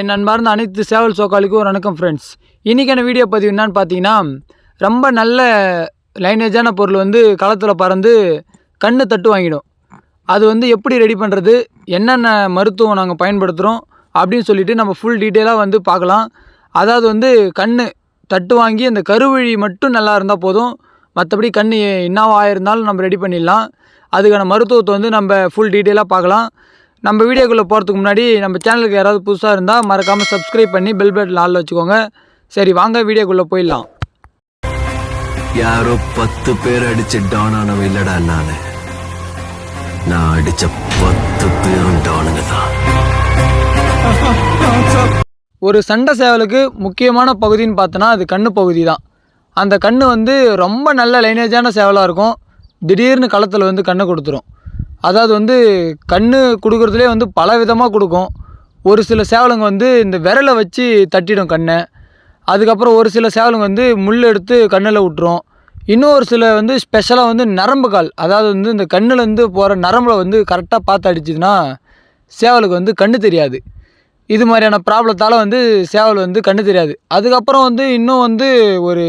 என் அன்பார்ந்த அனைத்து சேவல் சோக்காளிக்கும் ஒரு வணக்கம் ஃப்ரெண்ட்ஸ். இன்றைக்கான வீடியோ பதிவு என்னன்னு பார்த்தீங்கன்னா, ரொம்ப நல்ல லைனேஜான பொருள் வந்து களத்தில் பறந்து கண்ணு தட்டு வாங்கிடும். அது வந்து எப்படி ரெடி பண்ணுறது, என்னென்ன மருத்துவம் நாங்கள் பயன்படுத்துகிறோம் அப்படின்னு சொல்லிட்டு நம்ம ஃபுல் டீட்டெயிலாக வந்து பார்க்கலாம். அதாவது வந்து கண்ணு தட்டு வாங்கி அந்த கருவழி மட்டும் நல்லா இருந்தால் போதும், மற்றபடி கண் என்னவா ஆயிருந்தாலும் நம்ம ரெடி பண்ணிடலாம். அதுக்கான மருத்துவத்தை வந்து நம்ம ஃபுல் டீட்டெயிலாக பார்க்கலாம். நம்ம வீடியோக்குள்ளே போகிறதுக்கு முன்னாடி நம்ம சேனலுக்கு யாராவது புதுசாக இருந்தால் மறக்காமல் சப்ஸ்கிரைப் பண்ணி பெல் பட்டன் ஆல்ல வச்சுக்கோங்க. சரி வாங்க வீடியோக்குள்ளே போயிடலாம். யாரோ 10 பேர் அடிச்சு டான் ஆனவன் இல்லடா நான் அடிச்ச 10 பேரும் டானுங்க தான். ஒரு சண்டை சேவலுக்கு முக்கியமான பகுதின்னு பார்த்தோன்னா அது கண்ணு பகுதி தான். அந்த கண்ணு வந்து ரொம்ப நல்ல லைனேஜான சேவலாக இருக்கும். திடீர்னு களத்தில் வந்து கண்ணை கொடுத்துரும். அதாவது வந்து கண்ணு கொடுக்குறதுலே வந்து பல விதமாக கொடுக்கும். ஒரு சில சேவலுங்க வந்து இந்த விரலை வச்சு தட்டிடும் கண்ணை. அதுக்கப்புறம் ஒரு சில சேவலுங்க வந்து முள் எடுத்து கண்ணில் விட்டுரும். இன்னும் ஒரு சில வந்து ஸ்பெஷலாக வந்து நரம்பு கால், அதாவது வந்து இந்த கண்ணுலேருந்து போகிற நரம்பில் வந்து கரெக்டாக பார்த்து அடிச்சிதுன்னா சேவலுக்கு வந்து கண்ணு தெரியாது. இது மாதிரியான ப்ராப்ளத்தால் வந்து சேவல் வந்து கண்ணு தெரியாது. அதுக்கப்புறம் வந்து இன்னும் வந்து ஒரு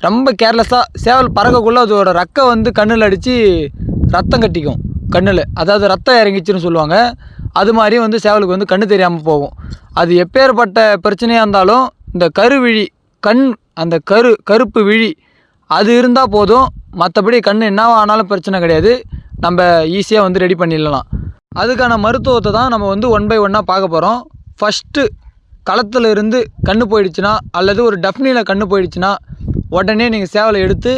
ரொம்ப கேர்லெஸ்ஸாக சேவல் பறக்கக்குள்ளே அதோட ரெக்கை வந்து கண்ணில் அடித்து ரத்தம் கட்டிக்கும் கண்ணில், அதாவது ரத்தம் இறங்கிச்சுன்னு சொல்லுவாங்க. அது மாதிரி வந்து சேவலுக்கு வந்து கண்ணு தெரியாமல் போகும். அது எப்பேற்பட்ட பிரச்சனையாக இருந்தாலும் இந்த கருவிழி கண், அந்த கருப்பு விழி அது இருந்தால் போதும், மற்றபடி கண் என்னவா ஆனாலும் பிரச்சனை கிடையாது. நம்ம ஈஸியாக வந்து ரெடி பண்ணிடலாம். அதுக்கான மருத்துவத்தை தான் நம்ம வந்து 1 by 1 பார்க்க போகிறோம். ஃபஸ்ட்டு களத்தில் இருந்து கண்ணு போயிடுச்சுன்னா, அல்லது ஒரு டஃப்னியில் கண்ணு போயிடுச்சுன்னா உடனே நீங்கள் சேவலை எடுத்து,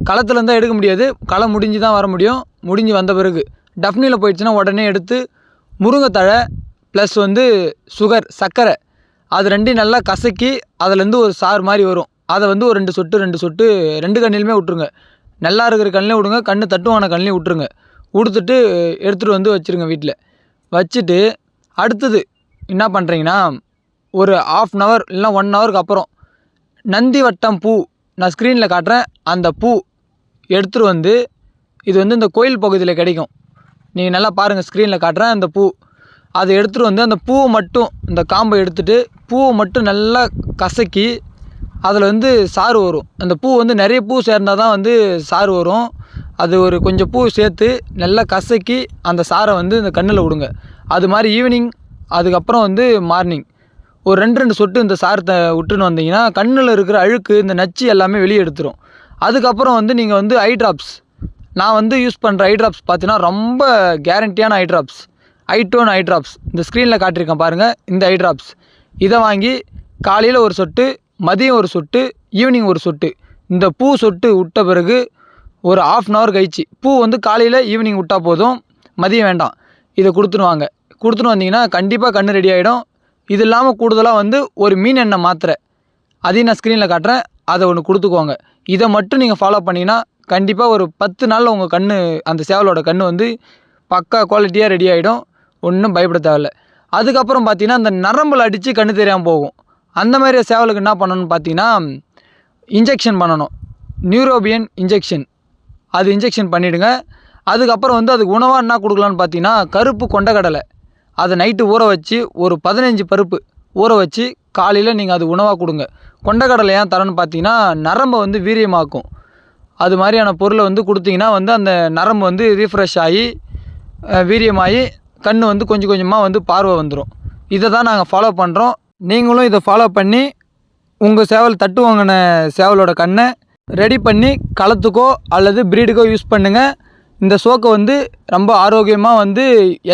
களத்தில் இருந்தால் எடுக்க முடியாது, களம் முடிஞ்சு தான் வர முடியும். முடிஞ்சு வந்த பிறகு டஃப்னியில் போயிடுச்சுன்னா உடனே எடுத்து முருங்கைத்தழை ப்ளஸ் வந்து சுகர், சர்க்கரை, அது ரெண்டையும் நல்லா கசக்கி அதுலேருந்து ஒரு சாறு மாதிரி வரும். அதை வந்து ஒரு 2 சொட்டு 2 கண்ணிலுமே விட்ருங்க. நல்லா இருக்கிற கண்ணிலையும் விடுங்க, கண்ணு தட்டுவான கண்ணிலையும் விட்ருங்க. கொடுத்துட்டு எடுத்துகிட்டு வந்து வச்சுருங்க வீட்டில். வச்சுட்டு அடுத்தது என்ன பண்ணுறீங்கன்னா, ஒரு 1/2 hour இல்லைனா 1 hourக்கு அப்புறம் நந்தி வட்டம் பூ, நான் ஸ்க்ரீனில் காட்டுறேன், அந்த பூ எடுத்துகிட்டு வந்து, இது வந்து இந்த கோயில் பகுதியில் கிடைக்கும், நீங்கள் நல்லா பாருங்கள், ஸ்க்ரீனில் காட்டுறேன் அந்த பூ. அதை எடுத்துகிட்டு வந்து அந்த பூவை மட்டும், இந்த காம்பை எடுத்துகிட்டு பூவை மட்டும் நல்லா கசக்கி அதில் வந்து சாறு வரும். அந்த பூ வந்து நிறைய பூ சேர்ந்தால் தான் வந்து சாறு வரும். அது ஒரு கொஞ்சம் பூ சேர்த்து நல்லா கசக்கி அந்த சாரை வந்து இந்த கண்ணில் விடுங்க. அது மாதிரி ஈவினிங், அதுக்கப்புறம் வந்து மார்னிங் ஒரு 2 சொட்டு இந்த சாரத்தை விட்டுன்னு வந்தீங்கன்னா கண்ணில் இருக்கிற அழுக்கு, இந்த நச்சு எல்லாமே வெளியே எடுத்துரும். அதுக்கப்புறம் வந்து நீங்கள் வந்து ஐ ட்ராப்ஸ், நான் வந்து யூஸ் பண்ணுற ஐ ட்ராப்ஸ் பார்த்தீங்கன்னா ரொம்ப கேரண்டியான ஐ ட்ராப்ஸ், ஐடோன் ஐ ட்ராப்ஸ். இந்த ஸ்க்ரீனில் காட்டியிருக்கேன் பாருங்கள், இந்த ஐ ட்ராப்ஸ். இதை வாங்கி காலையில் ஒரு சொட்டு, மதியம் ஒரு சொட்டு, ஈவினிங் ஒரு சொட்டு, இந்த பூ சொட்டு விட்ட பிறகு ஒரு 1/2 hour கழிச்சு, பூ வந்து காலையில் ஈவினிங் விட்டால் போதும், மதியம் வேண்டாம். இதை கொடுத்துன்னு வாங்க. கொடுத்துன்னு வந்தீங்கன்னா கண்டிப்பாக கண்ணு ரெடி ஆகிடும். இது இல்லாமல் கூடுதலாக வந்து ஒரு மீன் எண்ணெய் மாத்திரை, அதையும் நான் ஸ்க்ரீனில் காட்டுறேன், அதை ஒன்று கொடுத்துக்கோங்க. இதை மட்டும் நீங்கள் ஃபாலோ பண்ணிங்கன்னா கண்டிப்பாக ஒரு 10 நாளில் உங்கள் கண்ணு, அந்த சேவலோட கண்ணு வந்து பக்கா குவாலிட்டியாக ரெடி ஆகிடும். ஒன்றும் பயப்பட தேவையில்ல. அதுக்கப்புறம் பார்த்தீங்கன்னா அந்த நரம்பில் அடித்து கண்ணு தெரியாமல் போகும். அந்த மாதிரி சேவலுக்கு என்ன பண்ணணும்னு பார்த்தீங்கன்னா, இன்ஜெக்ஷன் பண்ணணும், நியூரோபியன் இன்ஜெக்ஷன். அது இன்ஜெக்ஷன் பண்ணிவிடுங்க. அதுக்கப்புறம் வந்து அதுக்கு உணவாக என்ன கொடுக்கலான்னு பார்த்தீங்கன்னா, கருப்பு கொண்டக்கடலை, அதை நைட்டு ஊற வச்சு ஒரு 15 பருப்பு ஊற வச்சு காலையில் நீங்கள் அது உணவாக கொடுங்க. கொண்டக்கடலை ஏன் தரேன்னு பார்த்தீங்கன்னா, நரம்பை வந்து வீரியமாக்கும். அது மாதிரியான பொருளை வந்து கொடுத்தீங்கன்னா வந்து அந்த நரம்பு வந்து ரீஃப்ரெஷ் ஆகி வீரியமாகி கண் வந்து கொஞ்சம் கொஞ்சமாக வந்து பார்வை வந்துடும். இதை தான் நாங்கள் ஃபாலோ பண்ணுறோம். நீங்களும் இதை ஃபாலோ பண்ணி உங்கள் சேவல் தட்டு வாங்கின சேவலோட கண்ணை ரெடி பண்ணி களத்துக்கோ அல்லது ப்ரீடுக்கோ யூஸ் பண்ணுங்கள். இந்த சோக்கை வந்து ரொம்ப ஆரோக்கியமாக வந்து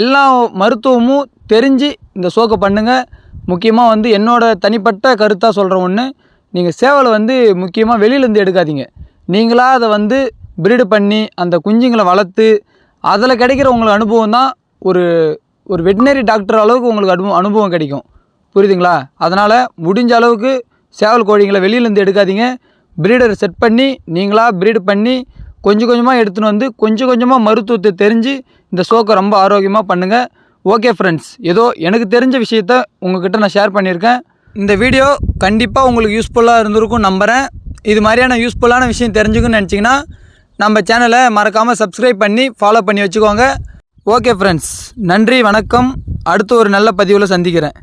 எல்லா மருத்துவமும் தெரிஞ்சு இந்த சோக்கை பண்ணுங்கள். முக்கியமாக வந்து என்னோடய தனிப்பட்ட கருத்தாக சொல்கிற ஒன்று, நீங்கள் சேவலை வந்து முக்கியமாக வெளியிலேருந்து எடுக்காதீங்க. நீங்களாக அதை வந்து ப்ரீடு பண்ணி அந்த குஞ்சுங்களை வளர்த்து அதில் கிடைக்கிற உங்களுக்கு அனுபவம் தான் ஒரு வெட்டினரி டாக்டர் அளவுக்கு உங்களுக்கு அனுபவம் கிடைக்கும். புரியுதுங்களா? அதனால் முடிஞ்ச அளவுக்கு சேவல் கோழிங்களை வெளியிலேருந்து எடுக்காதீங்க. ப்ரீடரை செட் பண்ணி நீங்களாக ப்ரீடு பண்ணி கொஞ்சம் கொஞ்சமாக எடுத்துன்னு வந்து கொஞ்சம் கொஞ்சமாக மருத்துவத்தை தெரிஞ்சு இந்த சோக்கை ரொம்ப ஆரோக்கியமாக பண்ணுங்கள். ஓகே ஃப்ரெண்ட்ஸ், ஏதோ எனக்கு தெரிஞ்ச விஷயத்த உங்கள்கிட்ட நான் ஷேர் பண்ணியிருக்கேன். இந்த வீடியோ கண்டிப்பாக உங்களுக்கு யூஸ்ஃபுல்லாக இருந்திருக்கும் நம்புகிறேன். இது மாதிரியான யூஸ்ஃபுல்லான விஷயம் தெரிஞ்சுக்கணும்னு நினச்சிங்கன்னா நம்ம சேனலை மறக்காமல் சப்ஸ்கிரைப் பண்ணி ஃபாலோ பண்ணி வச்சுக்கோங்க. ஓகே ஃப்ரெண்ட்ஸ், நன்றி, வணக்கம். அடுத்து ஒரு நல்ல பதிவில் சந்திக்கிறேன்.